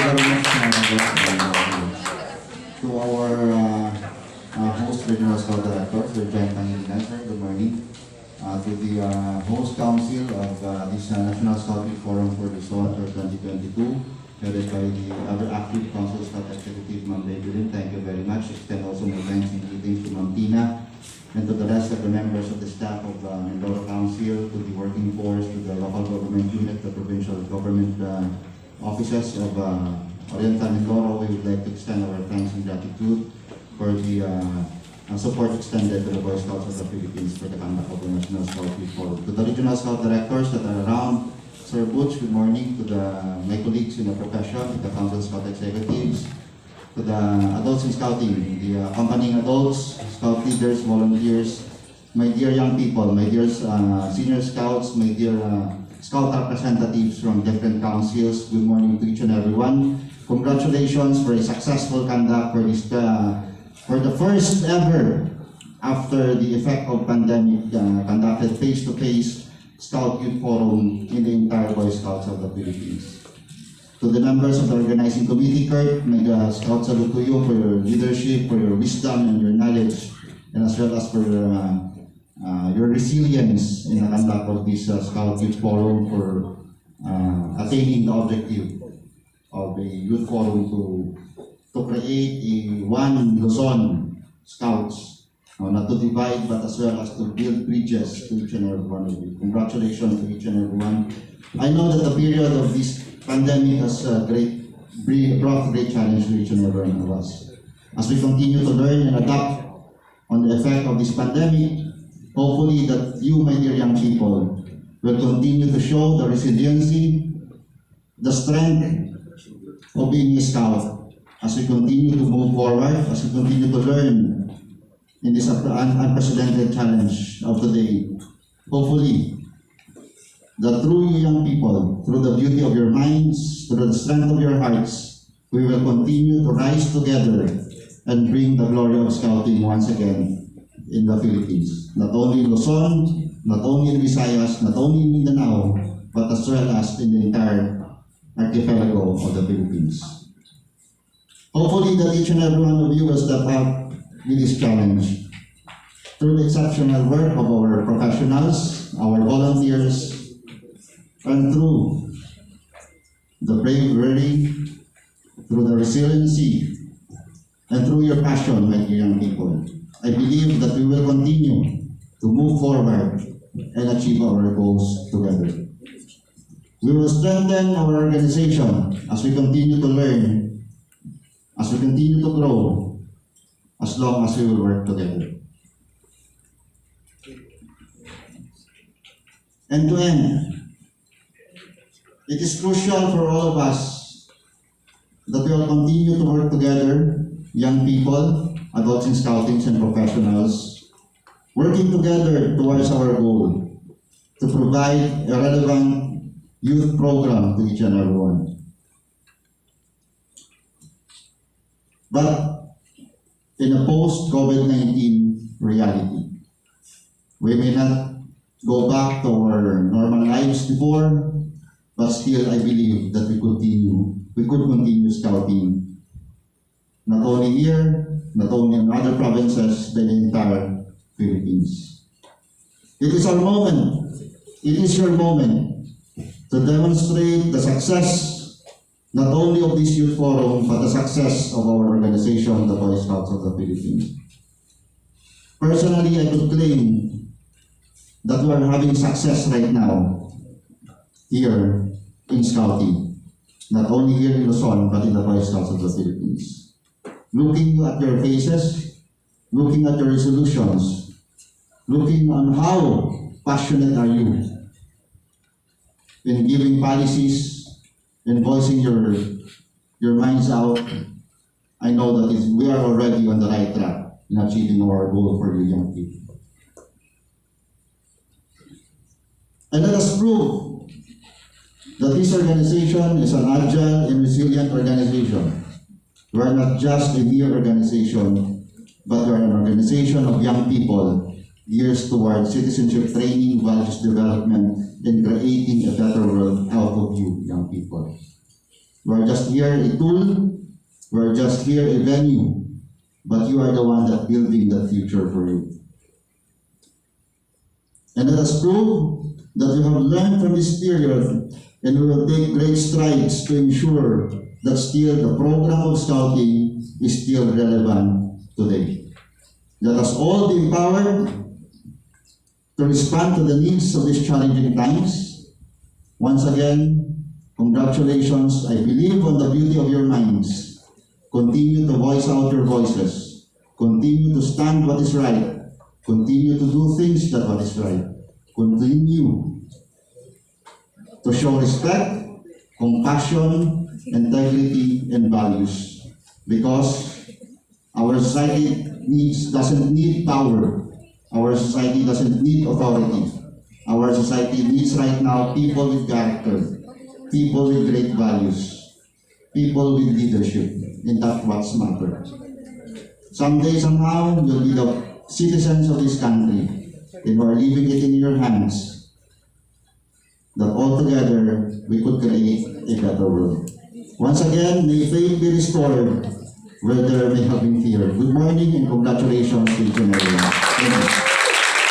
very much to our host regional scout directors, the Joint Pangilinan, sir. Good morning. To the host council of this National Scouting Forum for Luzon for 2022, headed by the other active council staff executive, Ma'am Begulin. Thank you very much. Extend also my thanks and greetings to Ma'am Tina, and to the rest of the members of the staff of Mindoro Council, to the working force, to the local government unit, the provincial government offices of Oriental Mindoro. We would like to extend our thanks and gratitude for the support extended to the Boy Scouts of the Philippines for the conduct of the National Scouting Forum. To the regional scout directors that are around, Sir Butch, good morning. To my colleagues in the profession, to the council scout executives, to the adults in scouting, the accompanying adults, scout leaders, volunteers, my dear young people, my dear senior scouts, my dear scout representatives from different councils, good morning to each and everyone. Congratulations for a successful conduct for this, for the first ever after the effect of pandemic conducted face-to-face Scout Youth Forum in the entire Boy Scouts of the Philippines. To the members of the organizing committee, Kurt, may the Scout salute to you for your leadership, for your wisdom and your knowledge, and as well as for your resilience in the conduct of this Scout Youth Forum for attaining the objective of the Youth Forum to create a one Luzon Scouts, not to divide but as well as to build bridges to each and every one of you. Congratulations to each and every one. I know that the period of this pandemic has brought great challenge to each and every one of us. As we continue to learn and adapt on the effect of this pandemic, hopefully that you, my dear young people, will continue to show the resiliency, the strength of being a scout as we continue to move forward, as we continue to learn in this unprecedented challenge of today. Hopefully, that through you young people, through the beauty of your minds, through the strength of your hearts, we will continue to rise together and bring the glory of scouting once again in the Philippines. Not only in Luzon, not only in Visayas, not only in Mindanao, but as well as in the entire archipelago of the Philippines. Hopefully that each and every one of you will step up with this challenge through the exceptional work of our professionals, our volunteers, and through the bravery, through the resiliency, and through your passion, my dear young people. I believe that we will continue to move forward and achieve our goals together. We will strengthen our organization as we continue to learn, as we continue to grow, as long as we will work together. And to end, it is crucial for all of us that we will continue to work together, young people, adults in scouting and professionals, working together towards our goal to provide a relevant youth program to each and everyone. But in a post-COVID-19 reality, we may not go back to our normal lives before, but still I believe that we could continue scouting, not only here, not only in other provinces, but in the entire Philippines. It is our moment, it is your moment to demonstrate the success not only of this youth forum, but the success of our organization, the Boy Scouts of the Philippines. Personally, I could claim that we are having success right now here in scouting, not only here in Luzon, but in the Boy Scouts of the Philippines. Looking at your faces, looking at your resolutions, looking on how passionate are you in giving policies, in voicing your minds out, I know that we are already on the right track in achieving our goal for you young people. And let us prove that this organization is an agile and resilient organization. We are not just a mere organization, but we are an organization of young people geared towards citizenship training, values development, and creating a better world out of you, young people. We're just here a tool, we're just here a venue, but you are the one that building the future for you. And let us prove that we have learned from this period, and we will take great strides to ensure that still the program of scouting is still relevant today. Let us all be empowered to respond to the needs of these challenging times. Once again, congratulations. I believe on the beauty of your minds. Continue to voice out your voices. Continue to stand what is right. Continue to do things that what is right. Continue to show respect, compassion, integrity, and values. Because our society doesn't need power. Our society doesn't need authority. Our society needs right now people with character, people with great values, people with leadership, and that's what's matter. Someday, somehow, you'll be the citizens of this country, and we're leaving it in your hands, that all together we could create a better world. Once again, may faith be restored where there may have been fear. Good morning and congratulations to each and everyone. Thank you.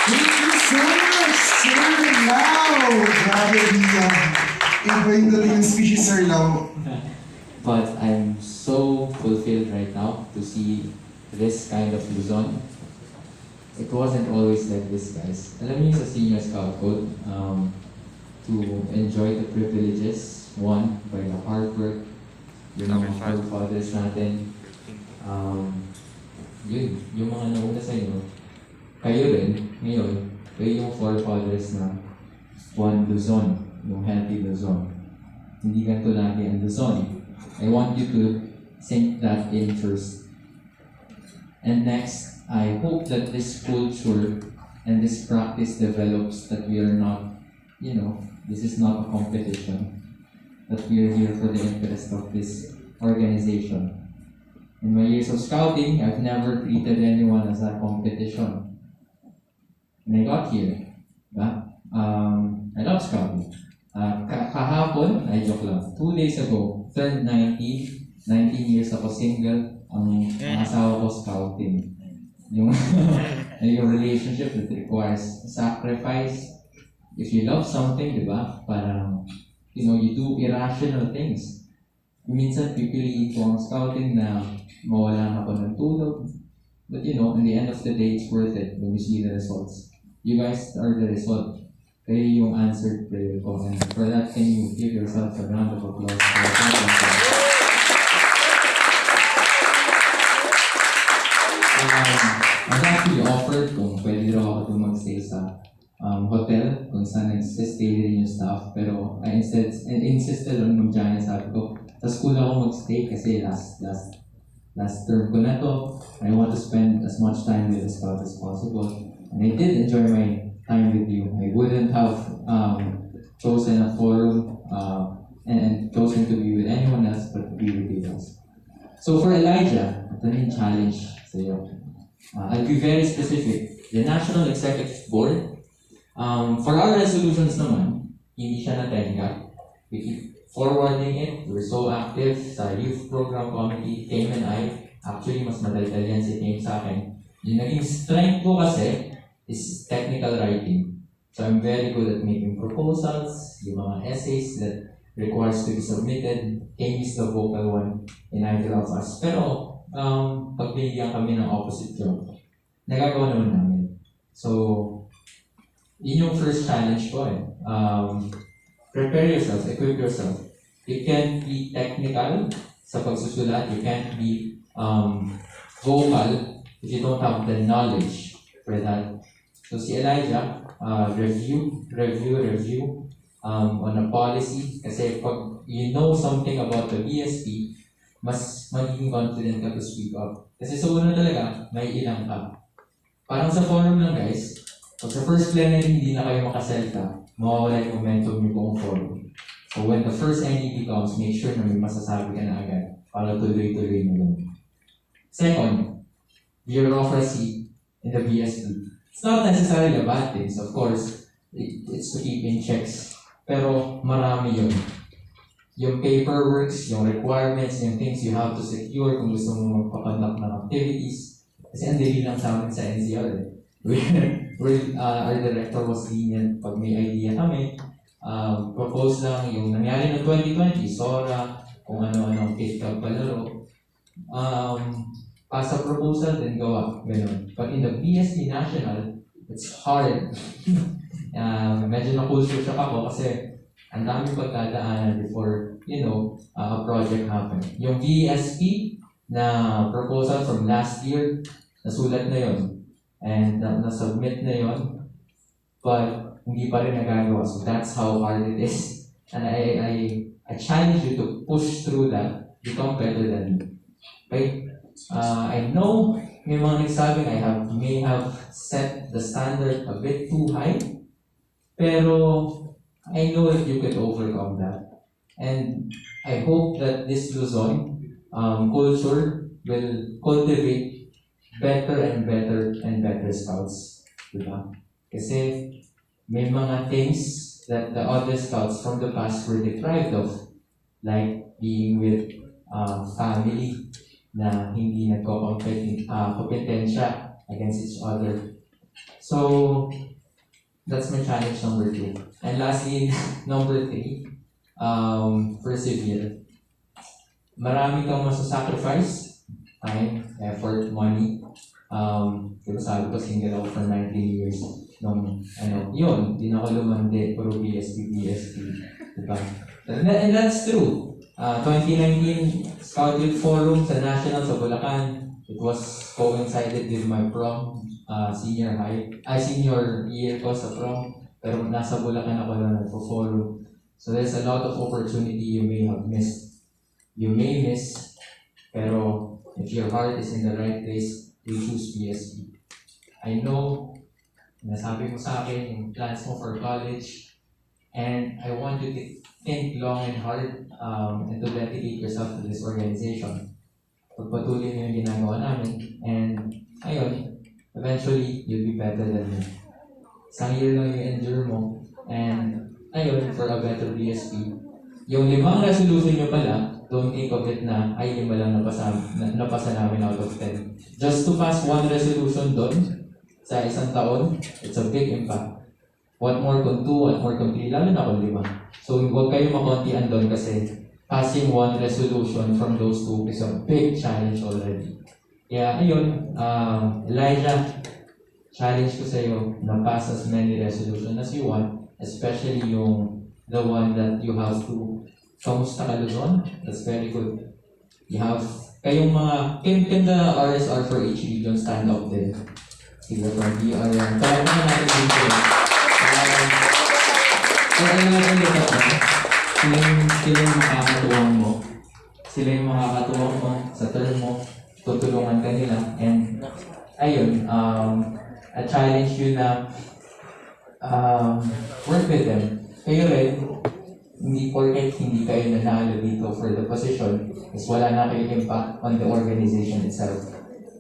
Thank you so much, Sir Lau! Grabe, iba yung dating yung species, Sir Lau. But I'm so fulfilled right now to see this kind of Luzon. It wasn't always like this, guys. Alam niyo sa Senior Scout Code, to enjoy the privileges won by the hard work, yung mga forefathers natin, yung mga nauna sa inyo, kayo rin, ngayon, kayo yung forefathers na one Luzon, yung healthy Luzon. Hindi ganito lagi ang Luzon. I want you to sink that in first. And next, I hope that this culture and this practice develops, that we are not, this is not a competition, that we are here for the interest of this organization. In my years of scouting, I've never treated anyone as a competition. When I got here, I love scouting. Kahapon, I joke lang, 2 days ago, turned 19 years ako single, ang asawa ko scouting. Yung relationship that requires sacrifice. If you love something, di ba? Parang, you do irrational things. Minsan, pipiliin ko ang scouting na mawalan ako ng tulog. But in the end of the day, it's worth it when you see the results. You guys are the result. Kayo yung answered prayer ko. And for that, can you give yourself a round of applause? I was actually offered kung pwede raw ako mag-stay sa hotel kung saan nag-stay rin yung staff, pero I insisted on mag-join. Sabi ko, sa school ako mag-stay kasi last term ko na to. I want to spend as much time with the scout as possible. And I did enjoy my time with you. I wouldn't have chosen a forum and chosen to be with anyone else but to be with you guys. So for Elijah, ito na yung challenge sa iyo. I'll be very specific. The National Executive Board, for our resolutions naman, hindi siya natenga. We keep forwarding it. We're so active sa youth program committee. Tame and I, actually mas madaldal yan si Tame sa akin. Yung naging strength ko kasi is technical writing. So I'm very good at making proposals, yung mga essays that requires to be submitted. Tame is the vocal one in either of us. Pero pag binigyan kami ng opposite job, nagagawa naman namin. So, yun yung first challenge ko eh. Prepare yourself, equip yourself. You can't be technical sa pagsusulat. You can't be vocal if you don't have the knowledge for that. So si Elijah, review on a policy. Kasi pag you know something about the BSP, mas magiging confident ka to speak up. Kasi sa una talaga, may ilang ka. Parang sa forum lang guys, pag sa first plenary hindi na kayo makaselta, mawawala yung momentum yung buong forum. So when the first NEP comes, make sure na may masasabi ka na agad para tuloy-tuloy na yun. Second, bureaucracy in the BSP. It's not necessarily a bad thing. Of course, it's to keep in checks. Pero marami yun. yung paperworks, yung requirements, yung things you have to secure kung gusto mo magpaconduct ng activities. Kasi ang dali lang sa amin sa NCR. Our director was lenient pag may idea kami. Propose lang yung nangyari ng 2020, Sora, kung ano-ano ang fiscal palaro. Pass a proposal, then gawa. Ganun. But in the BSP National, it's hard. Medyo na-culture shock ako kasi ang daming pagkadaanan before, a project happen. Yung VSP na proposal from last year, nasulat na yon and na-submit na yon, but hindi pa rin nagagawa. So that's how hard it is. And I challenge you to push through that, become better than me. Okay? I know may mga nagsabing may have set the standard a bit too high, pero I know if you could overcome that. And I hope that this Luzon culture will cultivate better and better and better scouts. Diba? Kasi may mga things that the other scouts from the past were deprived of, like being with family na hindi nagko-kompetensya against each other. So, that's my challenge number 2. And lastly, number 3, persevere. Marami kang masasacrifice, time, effort, money. Diba sabi ko, single ako for 19 years. Yun, di na ako lumandi, puro BSP. Diba? And that's true. 2019 Scout Youth Forum sa National sa Bulacan. It was coincided with my prom, senior year ko sa prom. Pero nasa Bulacan ako na nagpo-forum. So there's a lot of opportunity you may have missed. You may miss, pero if your heart is in the right place, you choose BSP. I know, nasabi mo sa akin yung plans mo for college, and I want you to think long and hard and to dedicate yourself to this organization. Pagpatuloy mo yung ginagawa namin, and ayun, eventually, you'll be better than me. Isang year lang yung endure mo, and ayun, for a better BSP. Yung 5 resolution nyo pala, don't think of it na, 5 lang napasa namin out of 10. Just to pass 1 resolution doon, sa isang taon, it's a big impact. What more kung 2, what more kung 3, lalo na kung 5. So huwag kayo makontian doon kasi passing 1 resolution from those 2 is a big challenge already. Kaya ayun, Elijah, challenge ko sa iyo na pass as many resolutions as you want, especially the one that you have to kamusta ka Luzon. That's very good. You have kayong mga can the RSR for each region stand up din? Sila from BR yan. Kaya naman natin dito. Kaya natin dito ako. Sila yung makakatuwang mo. Sila yung makakatuwang mo sa term mo. Tutulungan ka nila. And ayun, I challenge you na work with them. Kayo rin, hindi porket hindi kayo nanalo dito for the position is wala na kayo impact on the organization itself.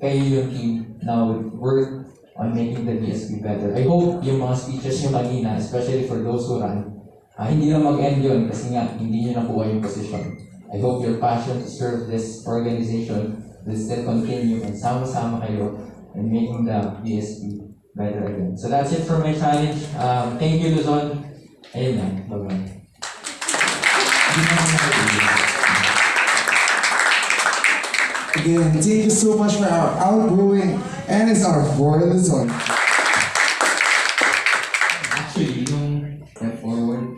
Kayo yung team now work on making the BSP better. I hope yung mga speeches nyo kanina, especially for those who run, hindi na mag-end yun kasi nga hindi nyo nakuha yung position. I hope your passion to serve this organization will still continue and sama-sama kayo in making the BSP better again. So that's it for my challenge. Thank you, Luzon. Ayun na. Bye-bye. Again, thank you so much for our outgoing NSR for Luzon. Actually, yung step forward.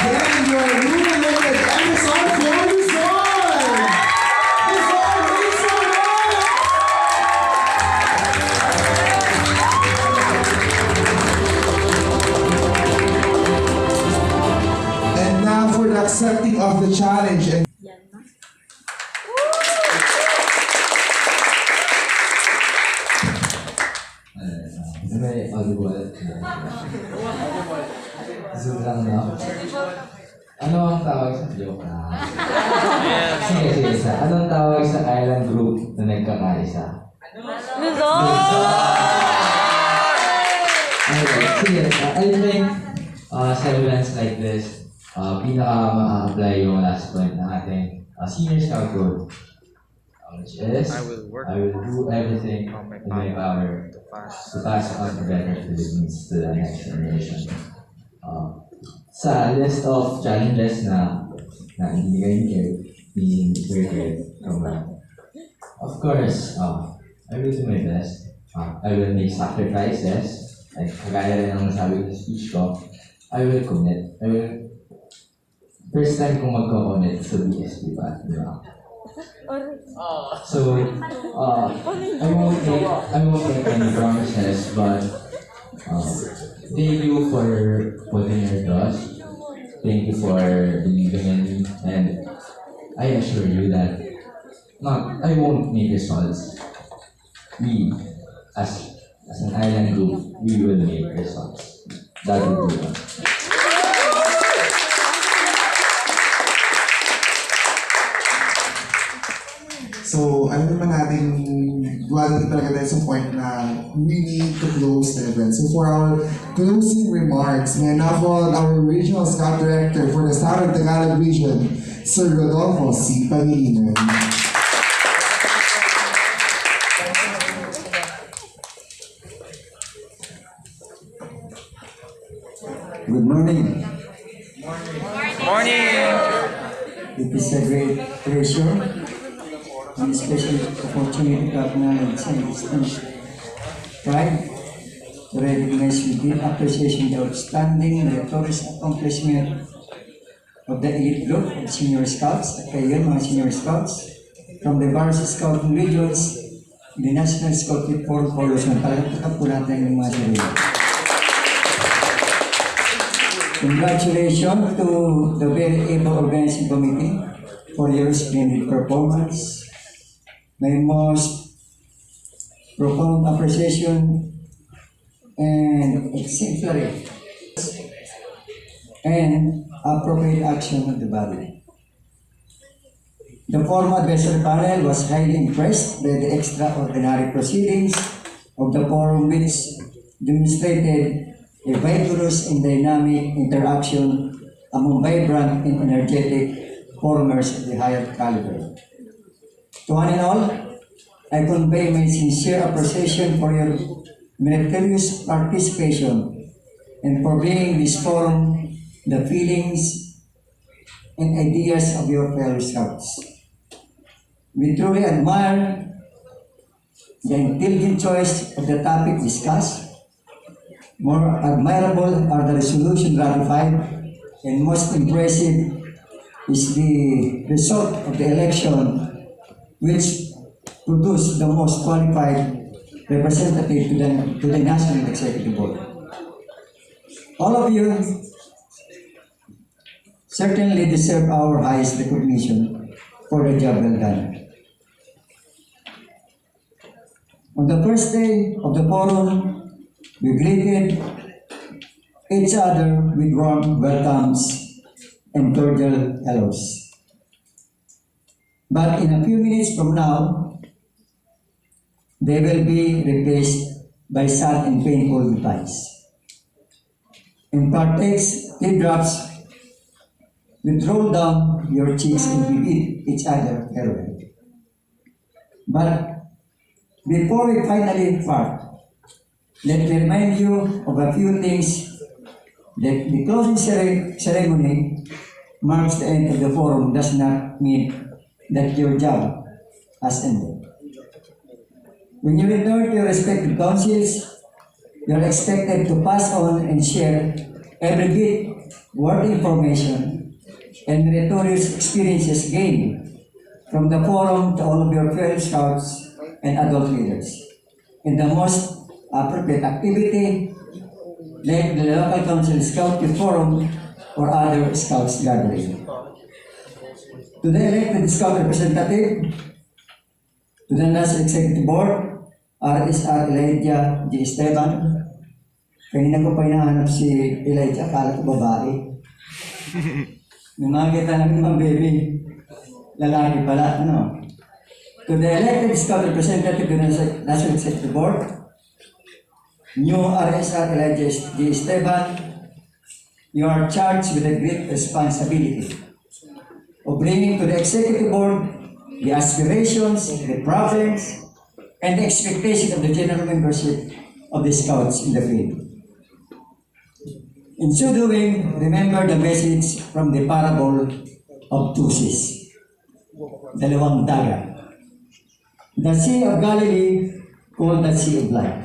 Again, your newly elected NSR for Luzon! Luzon, make some noise! And now for the accepting of the challenge. And may audible. Zoom lang, no? Ano ang tawag sa joke na? Sige. Anong tawag sa island group na nagkakaisa? Luzon! Okay, sige. I think sa events like this, pinaka-ma-apply yung last point ng ating senior scout group. Which is, I will do everything in my power to pass on the better Philippines to the next generation. Sa list of challenges na hindi ni Mr. Kid, of course, I will do my best. I will make sacrifices. Like, kagaya rin ang nasabi ko sa speech ko, I will commit. First time kong magko-commit sa BSP pa, di ba? So, I won't make any promises, but thank you for putting your trust. Thank you for believing in me, and I assure you that I won't make results. We, as an island group, we will make results. That will be one. So, alam naman natin, duwadating talaga tayo sa point na we need to close the event. So, for our closing remarks, may na-call our Regional Scout Director for the Southern Tagalog Region, Sir Rodolfo C. Pangilinan. Good morning. Morning! It is a great pleasure and special opportunity to acknowledge and distinct pride to recognize with deep appreciation the outstanding meritorious accomplishment of the elite group of senior scouts at kayo mga senior scouts from the various scouting regions in the National Scouting Forum for Luzon. Palagpakan po natin yung mga sarili. Congratulations to the very able organizing committee for your splendid performance. My most profound appreciation and exemplary and appropriate action of the body. The former advisory panel was highly impressed by the extraordinary proceedings of the forum, which demonstrated a vigorous and dynamic interaction among vibrant and energetic formers of the higher caliber. To one and all, I convey my sincere appreciation for your meritorious participation and for bringing this forum the feelings and ideas of your fellow scouts. We truly admire the intelligent choice of the topic discussed. More admirable are the resolution ratified, and most impressive is the result of the election, which produced the most qualified representative to the National Executive Board. All of you certainly deserve our highest recognition for the job well done. On the first day of the forum, we greeted each other with warm welcomes and cordial hellos. But in a few minutes from now, they will be replaced by sad and painful goodbyes. In partakes, teardrops will roll down your cheeks and we bid each other farewell. But before we finally part, let me remind you of a few things. That the closing ceremony marks the end of the forum does not mean that your job has ended. When you return to your respective councils, you are expected to pass on and share every bit worth information and meritorious experiences gained from the forum to all of your fellow scouts and adult leaders in the most appropriate activity like the local council scout forum or other scouts gathering. To the elected scout representative, to the National Executive Board, RSR Elijah G. Esteban, Kanina ko pa hinahanap si Elijah, akala ko babae. Nakita namin mga baby. Lalaki pala, ano? To the elected scout representative to the National Executive Board, new RSR Elijah G. Esteban, you are charged with a great responsibility of bringing to the Executive Board the aspirations, the problems, and the expectations of the general membership of the Scouts in the field. In so doing, remember the message from the parable of two seas, dalawang dagat. The Sea of Galilee called the Sea of Life.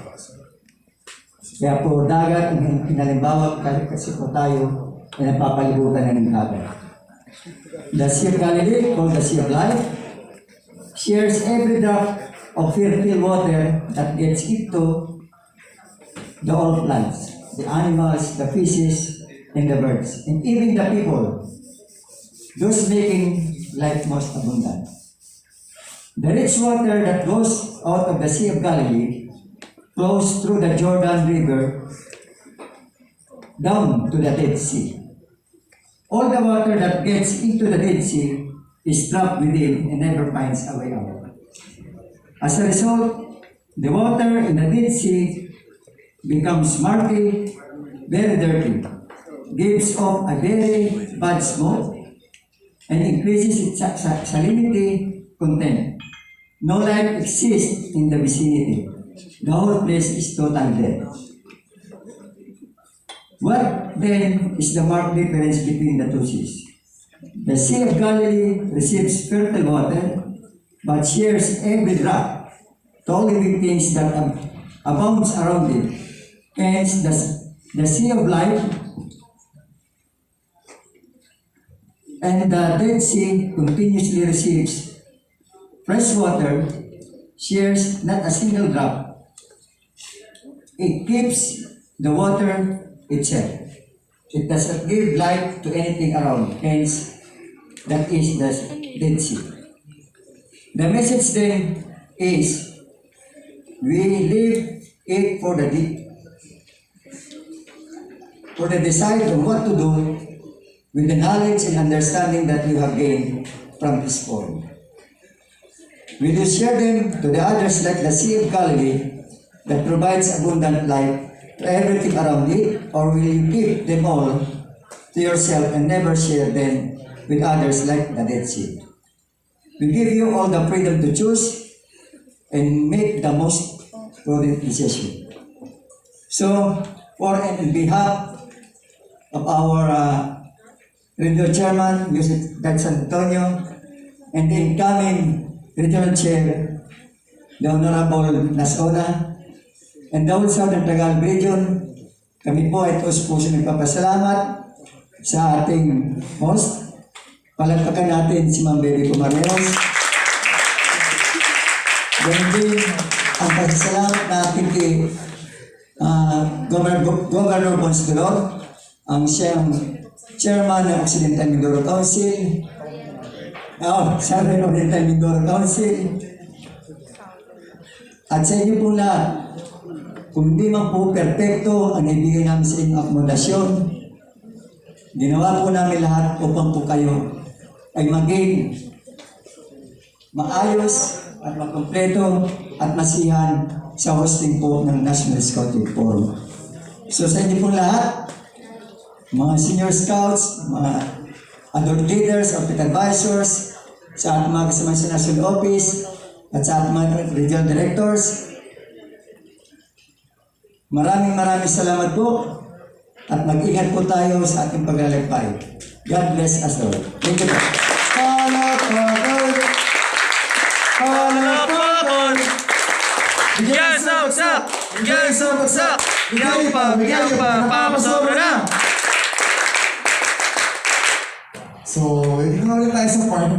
Kaya po dagat, ang pinalimbawa kasi po tayo ay napapalibutan na ng dagat. The Sea of Galilee called the Sea of Life shares every drop of fertile water that gets into the all plants, the animals, the fishes, and the birds, and even the people, those making life most abundant. The rich water that goes out of the Sea of Galilee flows through the Jordan River down to the Dead Sea. All the water that gets into the Dead Sea is trapped within and never finds a way out. As a result, the water in the Dead Sea becomes murky, very dirty, gives off a very bad smoke, and increases its salinity content. No life exists in the vicinity. The whole place is totally dead. What then is the marked difference between the two seas? The Sea of Galilee receives fertile water, but shares every drop to all living things that abounds around it. Hence, the Sea of Life and the Dead Sea continuously receives fresh water, shares not a single drop. It keeps the water itself. It does not give life to anything around. Hence, that is the Dead Sea. The message then is, we leave it for the decide on what to do with the knowledge and understanding that you have gained from this forum. Will you share them to the others like the Sea of Galilee that provides abundant life to everything around it, or will you keep them all to yourself and never share them with others like the Dead Sea? We give you all the freedom to choose and make the most prudent decision. So, for and in behalf of our regional chairman, Yusuf San Antonio, and the incoming regional chair, the Honorable Nasona, and the whole Southern Tagalog region, kami po ay puso nagpapasalamat sa ating host. Palagpakan natin si Ma'am Baby Pumareos. Ganun din ang pasasalamat natin kay Governor Bonsidolor, ang siyang chairman ng Occidental Mindoro Council, Oriental Mindoro Council, at sa inyo po lahat. Kung hindi man po perfecto ang ibigay namin sa inyong akomodasyon, ginawa po namin lahat upang po kayo ay maging maayos at makompleto at masihan sa hosting po ng National Scouting Forum. So sa inyo po lahat, mga senior scouts, mga adult leaders, outfit advisors, sa ating mga kasama sa National Office, at sa ating mga regional directors, maraming salamat po at mag-ingat po tayo sa ating paglalakbay. God bless us all. Thank you po. Bigyan sa bagsak! Bigyan sa bagsak! Bigyan pa! Papasobra na! So, hindi na ulit tayo sa part.